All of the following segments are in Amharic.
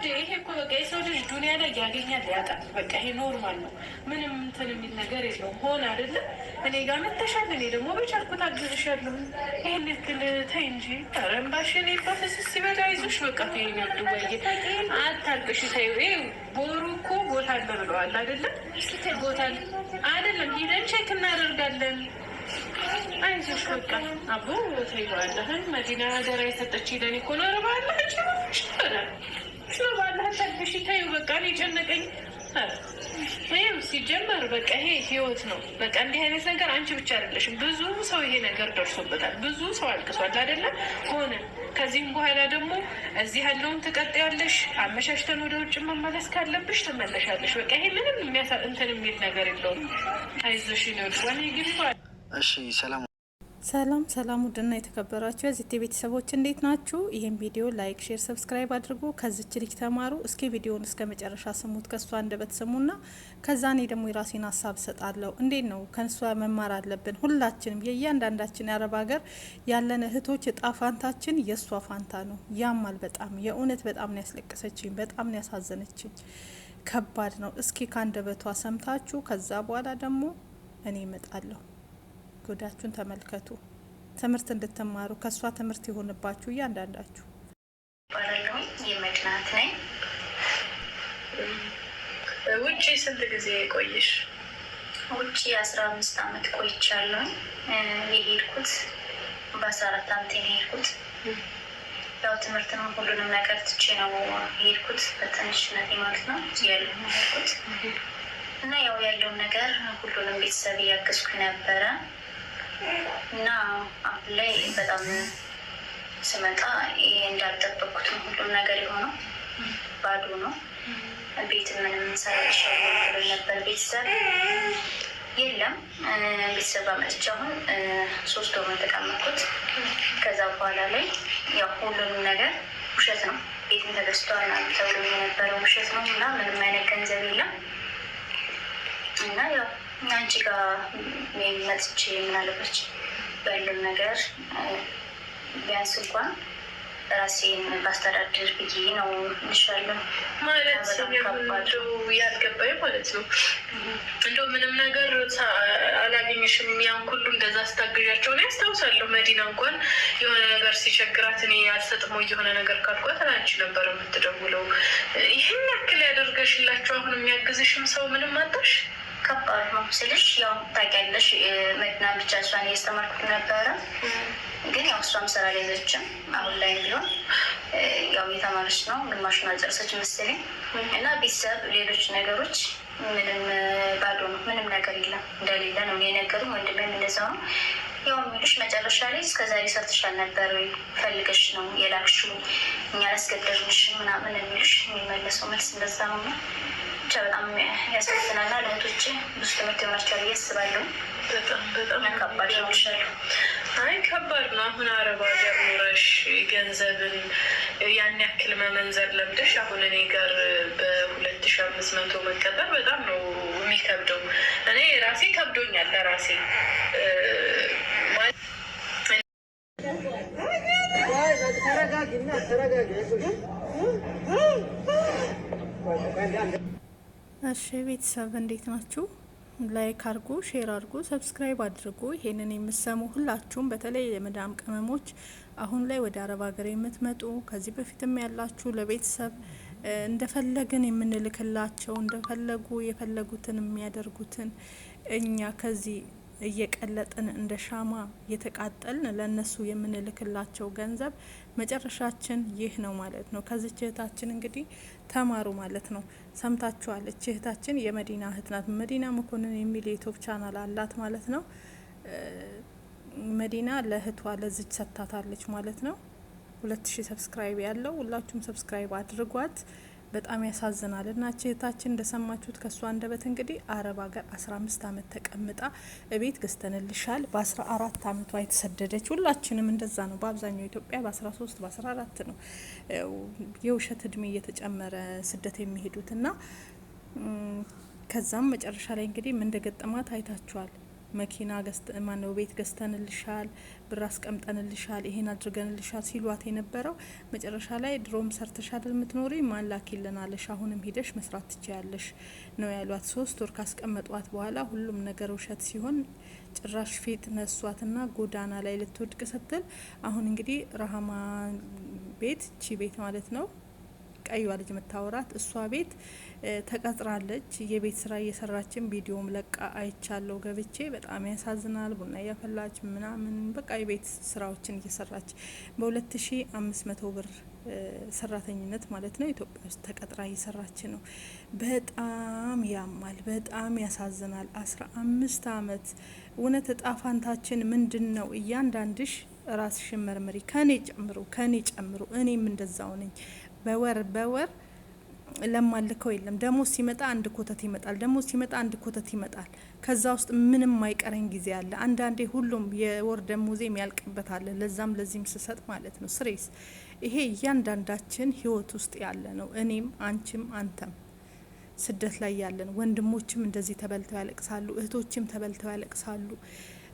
ውድ ይሄ እኮ በቃ የሰው ልጅ ዱኒያ ላይ ያገኛል ያጣል። በቃ ይሄ ኖርማል ነው። ምንም እንትን የሚል ነገር የለውም። ሆነ አይደለም እኔ ጋር መተሻል፣ እኔ ደግሞ በቻልኩት አግዝሻለሁ። ይህን ያክል ተይ እንጂ ረምባሽን በፍስስ ሲበላ ይዞሽ በቃ ተይኛል። ወይ አታልቅሽ፣ ተይው። ቦሩ እኮ ቦታ አለ ብለዋል አይደለም? ቦታ አይደለም ሂደን ቼክ እናደርጋለን። አይዞሽ በቃ አቦ ተይዋለህ። መዲና ሀገር የሰጠች ሄደን እኮ ነው ረባለህ ባለህ ታልቅሽ፣ ተይው በቃ እኔ ጨነቀኝ። ይህም ሲጀመር በቃ ይሄ ህይወት ነው። በቃ እንዲህ አይነት ነገር አንቺ ብቻ አይደለሽም፣ ብዙ ሰው ይሄ ነገር ደርሶበታል። ብዙ ሰው አልቅሷል አይደለም? ሆነ ከዚህም በኋላ ደግሞ እዚህ ያለውን ትቀጥያለሽ። አመሻሽተን ወደ ውጭ መመለስ ካለብሽ ትመለሻለሽ። በቃ ይሄ ምንም እንትን የሚል ነገር የለውም። አይዞሽ ነው ወኔ ግባ። እሺ ሰላም ሰላም ውድና የተከበራችሁ የዚቴ ቤተሰቦች እንዴት ናችሁ? ይህን ቪዲዮ ላይክ፣ ሼር፣ ሰብስክራይብ አድርጉ። ከዚች ልጅ ተማሩ። እስኪ ቪዲዮውን እስከ መጨረሻ ስሙት፣ ከሷ አንደበት ስሙና ከዛ እኔ ደግሞ የራሴን ሀሳብ ሰጣለሁ። እንዴት ነው ከሷ መማር አለብን ሁላችንም። የእያንዳንዳችን የአረብ ሀገር ያለን እህቶች እጣ ፋንታችን የእሷ ፋንታ ነው። ያማል በጣም የእውነት በጣም ነው ያስለቀሰችኝ፣ በጣም ነው ያሳዘነችኝ። ከባድ ነው። እስኪ ከአንደበቷ ሰምታችሁ ከዛ በኋላ ደግሞ እኔ እመጣለሁ። ጉዳችሁን ተመልከቱ። ትምህርት እንድትማሩ ከሷ ትምህርት የሆንባችሁ እያንዳንዳችሁ። ባለሁ የመድናት ነኝ። ውጭ ስንት ጊዜ ቆይሽ? ውጭ 15 አመት ቆይቻለሁ። የሄድኩት በ14 አመት የሄድኩት ያው ትምህርትም ሁሉንም ነገር ትቼ ነው የሄድኩት። በትንሽነቴ ማለት ነው ያለው የሄድኩት እና ያው ያለውን ነገር ሁሉንም ቤተሰብ እያገዝኩ ነበረ እና አሁን ላይ በጣም ስመጣ እንዳልጠበቅኩት ነው ሁሉም ነገር የሆነው። ባዶ ነው። ቤት ምንም ሰራሻለ ብሎ ነበር ቤተሰብ የለም። ቤተሰብ አመጥቼ አሁን 3 ወር ተቀመጥኩት። ከዛ በኋላ ላይ ያው ሁሉንም ነገር ውሸት ነው። ቤትን ተገዝቷል ተብሎ የነበረው ውሸት ነው እና ምንም አይነት ገንዘብ የለም እና ያው አንቺ ጋር መጥቼ ምናለበች ባለው ነገር ቢያንስ እንኳን ራሴን ባስተዳድር ብዬ ነው እንሻለሁ ማለት ያልገባኝ ማለት ነው። እንደው ምንም ነገር አላገኘሽም? ያን ሁሉ እንደዛ ስታገዣቸው ነው ያስታውሳለሁ። መዲና እንኳን የሆነ ነገር ሲቸግራት እኔ ያልሰጥሞ የሆነ ነገር ካልኳት አንቺ ነበር የምትደውለው። ይህን ያክል ያደርገሽላቸው አሁን የሚያግዝሽም ሰው ምንም አጣሽ? ከባድ ነው ስልሽ ያው ታውቂያለሽ፣ መዲና ብቻ እሷን እያስተማርኩት ነበረ። ግን ያው እሷም ስራ ላይዘችም አሁን ላይ ቢሆን ያው እየተማረች ነው። ግማሹን አልጨረሰች መሰለኝ እና ቤተሰብ ሌሎች ነገሮች ምንም ባዶ ነው። ምንም ነገር የለም እንደሌለ ነው የነገሩ። ወንድሜም እንደዛው ነው ያው የሚሉሽ መጨረሻ ላይ እስከዛሬ ሰርተሻል ነበር ወይ ፈልገሽ ነው የላክሽው እኛ ላስገደርንሽ ምናምን የሚሉሽ የሚመለሰው መልስ እንደዛ ነው። ብቻ በጣም ያሳዝናልና ለእህቶቼ ብዙ ትምህርት ይሆናቸዋል ብዬ አስባለሁ። በጣም ከባድ ነው ይሻሉ። አይ ከባድ ነው። አሁን አረብ ሀገር ኑረሽ ገንዘብን ያን ያክል መመንዘር ለምደሽ አሁን እኔ ጋር በ2500 መቀጠር በጣም ነው የሚከብደው። እኔ ራሴ ከብዶኛል ለራሴ እሺ ቤተሰብ እንዴት ናችሁ? ላይክ አድርጉ፣ ሼር አድርጉ፣ ሰብስክራይብ አድርጉ። ይሄንን የምሰሙ ሁላችሁም በተለይ የመዳም ቅመሞች አሁን ላይ ወደ አረብ ሀገር የምትመጡ ከዚህ በፊትም ያላችሁ ለቤተሰብ እንደፈለግን የምንልክላቸው እንደፈለጉ የፈለጉትን የሚያደርጉትን እኛ ከዚህ እየቀለጥን እንደ ሻማ እየተቃጠልን ለእነሱ የምንልክላቸው ገንዘብ መጨረሻችን ይህ ነው ማለት ነው። ከዚች እህታችን እንግዲህ ተማሩ ማለት ነው። ሰምታችኋል። እች እህታችን የመዲና እህት ናት። መዲና መኮንን የሚል የዩቲዩብ ቻናል አላት ማለት ነው። መዲና ለእህቷ ለዚች ሰጥታታለች ማለት ነው። 2000 ሰብስክራይብ ያለው ሁላችሁም ሰብስክራይብ አድርጓት። በጣም ያሳዝናል። እና እህታችን እንደሰማችሁት ከሷ አንደበት እንግዲህ አረብ ሀገር 15 አመት ተቀምጣ እቤት ገዝተንልሻል። በ14 አመቷ የተሰደደች ሁላችንም እንደዛ ነው። በአብዛኛው ኢትዮጵያ በ13 በ14 ነው የውሸት እድሜ እየተጨመረ ስደት የሚሄዱት እና ከዛም መጨረሻ ላይ እንግዲህ ምን እንደገጠማት አይታችኋል። መኪና ማነው ቤት ገዝተንልሻል፣ ብር አስቀምጠንልሻል፣ ይሄን አድርገንልሻል ሲሏት የነበረው መጨረሻ ላይ ድሮም ሰርተሻል የምትኖሪ ማን ላኪልናለሽ፣ አሁንም ሂደሽ መስራት ትችያለሽ ነው ያሏት። 3 ወር ካስቀመጧት በኋላ ሁሉም ነገር ውሸት ሲሆን ጭራሽ ፊት ነሷትና ጎዳና ላይ ልትወድቅ ስትል አሁን እንግዲህ ረሃማ ቤት ቤት ማለት ነው ቀይዋ ልጅ የምታወራት እሷ ቤት ተቀጥራለች። የቤት ስራ እየሰራችን ቪዲዮም ለቃ አይቻለው ገብቼ። በጣም ያሳዝናል። ቡና እያፈላች ምናምን በቃ የቤት ስራዎችን እየሰራች በ2500 ብር ሰራተኝነት ማለት ነው ኢትዮጵያ ውስጥ ተቀጥራ እየሰራች ነው። በጣም ያማል፣ በጣም ያሳዝናል። 15 አመት እውነት እጣ ፋንታችን ምንድን ነው? እያንዳንድሽ ራስሽን መርምሪ። ከኔ ጨምሮ እኔም እንደዛው ነኝ። በወር ለማልከው የለም። ደሞዝ ሲመጣ አንድ ኮተት ይመጣል፣ ደሞዝ ሲመጣ አንድ ኮተት ይመጣል። ከዛ ውስጥ ምንም ማይቀረኝ ጊዜ አለ። አንዳንዴ ሁሉም የወር ደሞዜ የሚያልቅበት አለ። ለዛም ለዚህም ስሰጥ ማለት ነው ስሬስ። ይሄ እያንዳንዳችን ህይወት ውስጥ ያለ ነው። እኔም አንቺም አንተም ስደት ላይ ያለን ወንድሞችም እንደዚህ ተበልተው ያለቅሳሉ፣ እህቶችም ተበልተው ያለቅሳሉ።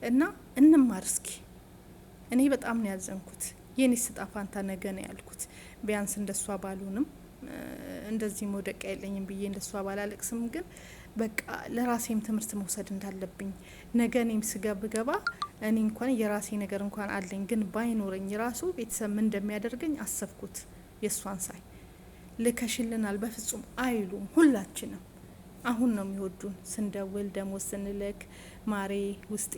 እና እንማር እስኪ። እኔ በጣም ነው ያዘንኩት። የኔ ስጣ ፋንታ ነገ ነው ያልኩት። ቢያንስ እንደሷ ባሉንም እንደዚህ መውደቂያ የለኝም ብዬ እንደሷ ባላለቅስም፣ ግን በቃ ለራሴም ትምህርት መውሰድ እንዳለብኝ ነገ እኔም ስገባ እኔ እንኳን የራሴ ነገር እንኳን አለኝ፣ ግን ባይኖረኝ ራሱ ቤተሰብ ምን እንደሚያደርገኝ አሰብኩት። የእሷን ሳይ ልከሽልናል በፍጹም አይሉም። ሁላችንም አሁን ነው የሚወዱን። ስንደውል ደሞዝ ስንልክ ማሬ፣ ውስጤ፣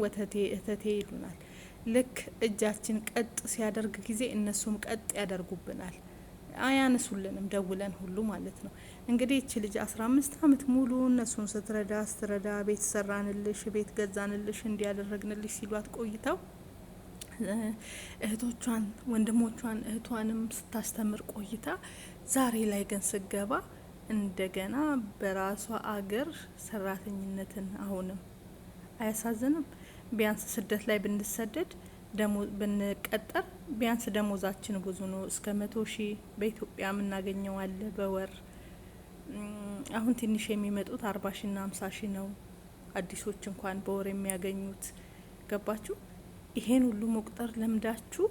ወተቴ፣ እተቴ ይሉናል። ልክ እጃችን ቀጥ ሲያደርግ ጊዜ እነሱም ቀጥ ያደርጉብናል። አያነሱልንም ደውለን ሁሉ ማለት ነው። እንግዲህ እቺ ልጅ 15 አመት ሙሉ እነሱን ስትረዳ ቤት ሰራንልሽ፣ ቤት ገዛንልሽ፣ እንዲያደረግንልሽ ሲሏት ቆይተው እህቶቿን፣ ወንድሞቿን፣ እህቷንም ስታስተምር ቆይታ ዛሬ ላይ ግን ስገባ እንደገና በራሷ አገር ሰራተኝነትን አሁንም አያሳዝንም? ቢያንስ ስደት ላይ ብንሰደድ ብንቀጠር ቢያንስ ደሞዛችን ብዙ ነው። እስከ 100 ሺህ በኢትዮጵያ የምናገኘው አለ በወር። አሁን ትንሽ የሚመጡት 40 ሺ ና 50 ሺ ነው አዲሶች እንኳን በወር የሚያገኙት። ገባችሁ? ይሄን ሁሉ መቁጠር ለምዳችሁ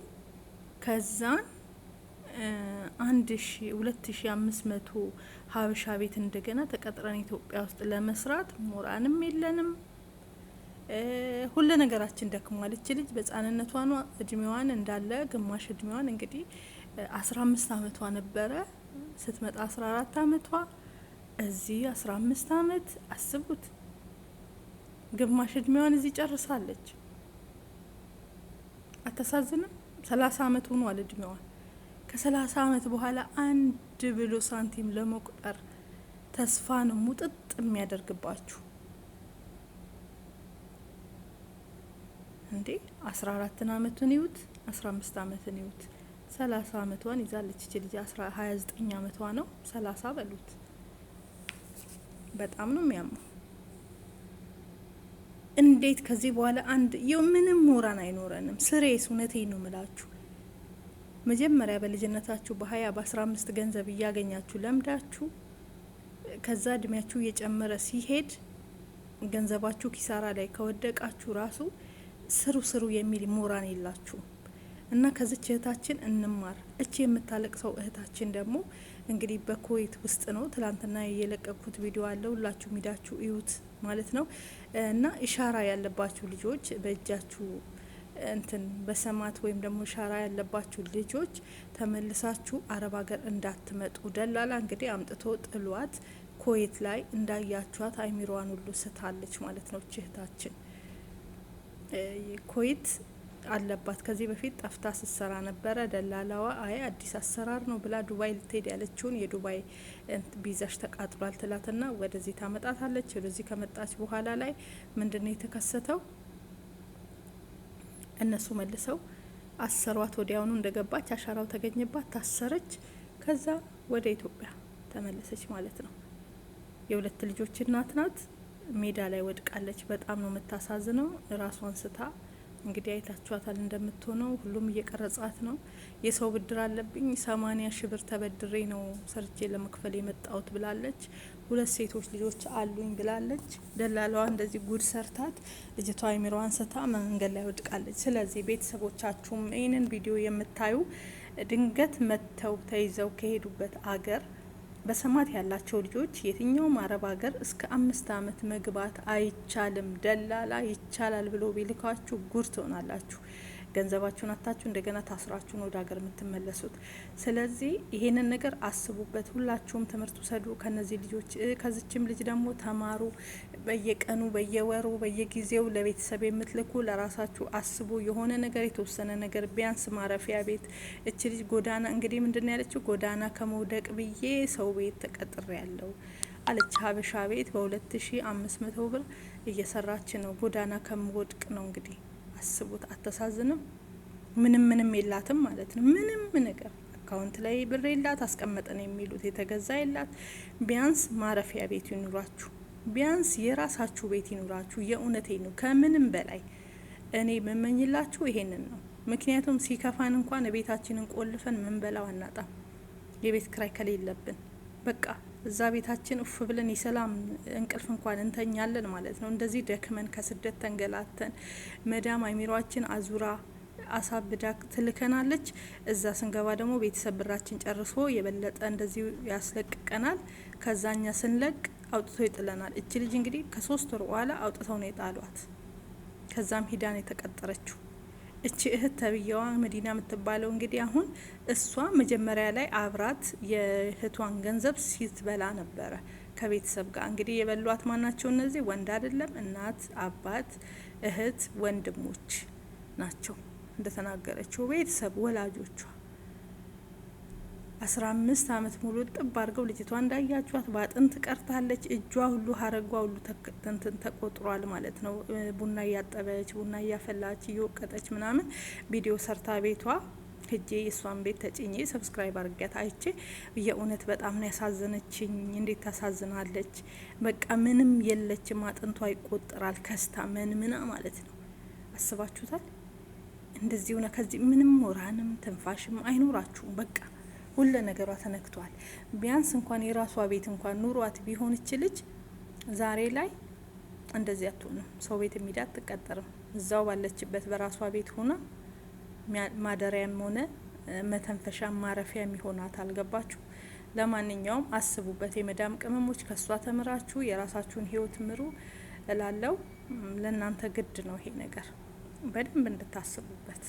ከዛን 1500 ሀበሻ ቤት እንደገና ተቀጥረን ኢትዮጵያ ውስጥ ለመስራት ሞራንም የለንም። ሁሉ ነገራችን ደክሟል። እች ልጅ በህጻንነቷ እድሜዋን እንዳለ ግማሽ እድሜዋን እንግዲህ 15 አመቷ ነበረ ስትመጣ 14 አመቷ፣ እዚህ 15 አመት አስቡት። ግማሽ እድሜዋን እዚህ ጨርሳለች። አታሳዝንም? 30 አመት ሆኗል እድሜዋ። ከ30 አመት በኋላ አንድ ብሎ ሳንቲም ለመቁጠር ተስፋ ነው ሙጥጥ የሚያደርግባችሁ እንዴ። 14 አመቱን ይዩት፣ 15 አመቱን ይዩት፣ 30 አመቷን ይዛለች እቺ ልጅ። 29 አመቷ ነው፣ 30 በሉት። በጣም ነው የሚያመው። እንዴት ከዚህ በኋላ አንድ ምንም ሞራን አይኖረንም? ስሬስ እውነቴን ነው ምላችሁ። መጀመሪያ በልጅነታችሁ በ20 በ15 ገንዘብ እያገኛችሁ ለምዳችሁ ከዛ እድሜያችሁ እየጨመረ ሲሄድ ገንዘባችሁ ኪሳራ ላይ ከወደቃችሁ ራሱ ስሩ የሚል ሞራን የላችሁ። እና ከዚች እህታችን እንማር። እቺ የምታለቅሰው እህታችን ደግሞ እንግዲህ በኩዌት ውስጥ ነው። ትላንትና የለቀኩት ቪዲዮ አለ፣ ሁላችሁ ሚዳችሁ እዩት ማለት ነው። እና ኢሻራ ያለባችሁ ልጆች በእጃችሁ እንትን በሰማት ወይም ደግሞ ኢሻራ ያለባችሁ ልጆች ተመልሳችሁ አረብ ሀገር እንዳትመጡ። ደላላ እንግዲህ አምጥቶ ጥሏት ኩዌት ላይ እንዳያችኋት አይሚሯን ሁሉ ስታለች ማለት ነው። እህታችን ኩዌት አለባት። ከዚህ በፊት ጠፍታ ስትሰራ ነበረ። ደላላዋ አይ አዲስ አሰራር ነው ብላ ዱባይ ልትሄድ ያለችውን የዱባይ ቪዛሽ ተቃጥሏል ትላትና ወደዚህ ታመጣታለች። ወደዚህ ከመጣች በኋላ ላይ ምንድነው የተከሰተው? እነሱ መልሰው አሰሯት። ወዲያውኑ እንደገባች አሻራው ተገኘባት፣ ታሰረች። ከዛ ወደ ኢትዮጵያ ተመለሰች ማለት ነው። የሁለት ልጆች እናት ናት። ሜዳ ላይ ወድቃለች። በጣም ነው የምታሳዝነው። ራሷን ስታ እንግዲህ አይታችኋታል እንደምትሆነው። ሁሉም እየቀረጻት ነው። የሰው ብድር አለብኝ 80 ሺህ ብር ተበድሬ ነው ሰርቼ ለመክፈል የመጣሁት ብላለች። 2 ሴቶች ልጆች አሉኝ ብላለች። ደላላዋ እንደዚህ ጉድ ሰርታት ልጅቷ አይምሮዋን ስታ መንገድ ላይ ወድቃለች። ስለዚህ ቤተሰቦቻችሁም ይህንን ቪዲዮ የምታዩ ድንገት መጥተው ተይዘው ከሄዱበት አገር በሰማት ያላቸው ልጆች የትኛውም አረብ ሀገር እስከ 5 አመት መግባት አይቻልም። ደላላ ይቻላል ብሎ ቢልካችሁ ጉድ ትሆናላችሁ። ገንዘባችሁን አታችሁ እንደገና ታስራችሁ ወደ ሀገር የምትመለሱት። ስለዚህ ይሄንን ነገር አስቡበት። ሁላችሁም ትምህርት ውሰዱ ከነዚህ ልጆች። ከዚችም ልጅ ደግሞ ተማሩ። በየቀኑ በየወሩ በየጊዜው ለቤተሰብ የምትልኩ ለራሳችሁ አስቡ። የሆነ ነገር የተወሰነ ነገር ቢያንስ ማረፊያ ቤት። እች ልጅ ጎዳና እንግዲህ ምንድን ያለችው ጎዳና ከመውደቅ ብዬ ሰው ቤት ተቀጥሬ ያለው አለች። ሀበሻ ቤት በ2500 ብር እየሰራች ነው። ጎዳና ከምወድቅ ነው እንግዲህ አስቡት። አተሳዝንም? ምንም የላትም ማለት ነው። ምንም ነገር አካውንት ላይ ብር የላት አስቀመጠን የሚሉት የተገዛ የላት። ቢያንስ ማረፊያ ቤት ይኑራችሁ፣ ቢያንስ የራሳችሁ ቤት ይኑራችሁ። የእውነቴ ነው። ከምንም በላይ እኔ መመኝላችሁ ይሄንን ነው። ምክንያቱም ሲከፋን እንኳን ቤታችንን ቆልፈን ምንበላው አናጣም። የቤት ክራይ ከሌለብን በቃ እዛ ቤታችን እፍ ብለን የሰላም እንቅልፍ እንኳን እንተኛለን ማለት ነው። እንደዚህ ደክመን ከስደት ተንገላተን መዳም አይሚሯችን አዙራ አሳብዳ ትልከናለች። እዛ ስንገባ ደግሞ ቤተሰብ ብራችን ጨርሶ የበለጠ እንደዚህ ያስለቅቀናል። ከዛኛ ስንለቅ አውጥቶ ይጥለናል። እች ልጅ እንግዲህ ከ3 ወር በኋላ አውጥተው ነው የጣሏት። ከዛም ሂዳን የተቀጠረችው እቺ እህት ተብዬዋ መዲና የምትባለው እንግዲህ አሁን እሷ መጀመሪያ ላይ አብራት የእህቷን ገንዘብ ሲትበላ ነበረ ከቤተሰብ ጋር። እንግዲህ የበሏት ማናቸው? እነዚህ ወንድ አይደለም፣ እናት፣ አባት፣ እህት፣ ወንድሞች ናቸው። እንደተናገረችው ቤተሰብ ወላጆቿ 15 አመት ሙሉ ጥብ አድርገው ልጅቷ እንዳያችኋት በአጥንት ቀርታለች። እጇ ሁሉ ሀረጓ ሁሉ ተንትን ተቆጥሯል ማለት ነው። ቡና እያጠበች ቡና እያፈላች እየወቀጠች ምናምን ቪዲዮ ሰርታ ቤቷ ሄጄ የእሷን ቤት ተጭኜ ሰብስክራይብ አድርጊያት አይቼ የእውነት በጣም ነው ያሳዘነችኝ። እንዴት ታሳዝናለች። በቃ ምንም የለችም፣ አጥንቷ ይቆጠራል። ከስታ ምና ማለት ነው። አስባችሁታል? እንደዚህ ሆነ። ከዚህ ምንም ሞራንም ትንፋሽም አይኖራችሁም። በቃ ሁሉ ነገሯ ተነክቷል። ቢያንስ እንኳን የራሷ ቤት እንኳን ኑሯት ቢሆን ልጅ ዛሬ ላይ እንደዚህ አትሆንም። ሰው ቤት የሚዳ አትቀጠርም። እዛው ባለችበት በራሷ ቤት ሆና ማደሪያም ሆነ መተንፈሻ ማረፊያ የሚሆናት አልገባችሁ? ለማንኛውም አስቡበት። የመዳም ቅመሞች ከሷ ተምራችሁ የራሳችሁን ህይወት ምሩ እላለው። ለእናንተ ግድ ነው ይሄ ነገር፣ በደንብ እንድታስቡበት።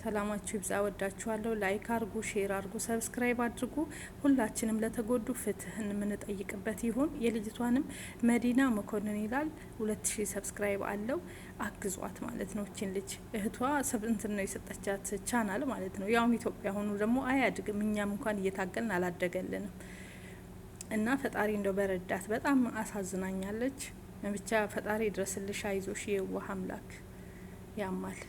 ሰላማችሁ ይብዛ። ወዳችኋለሁ። ላይክ አርጉ፣ ሼር አርጉ፣ ሰብስክራይብ አድርጉ። ሁላችንም ለተጎዱ ፍትህን የምንጠይቅበት ይሁን። የልጅቷንም መዲና መኮንን ይላል 2000 ሰብስክራይብ አለው። አግዟት ማለት ነው። እቺን ልጅ እህቷ እንትን ነው የሰጠቻት ቻናል ማለት ነው። ያውም ኢትዮጵያ ሆኑ ደግሞ አያድግም። እኛም እንኳን እየታገልን አላደገልንም እና ፈጣሪ እንደው በረዳት። በጣም አሳዝናኛለች። ብቻ ፈጣሪ ድረስልሽ፣ አይዞሽ፣ የዋህ አምላክ ያማል።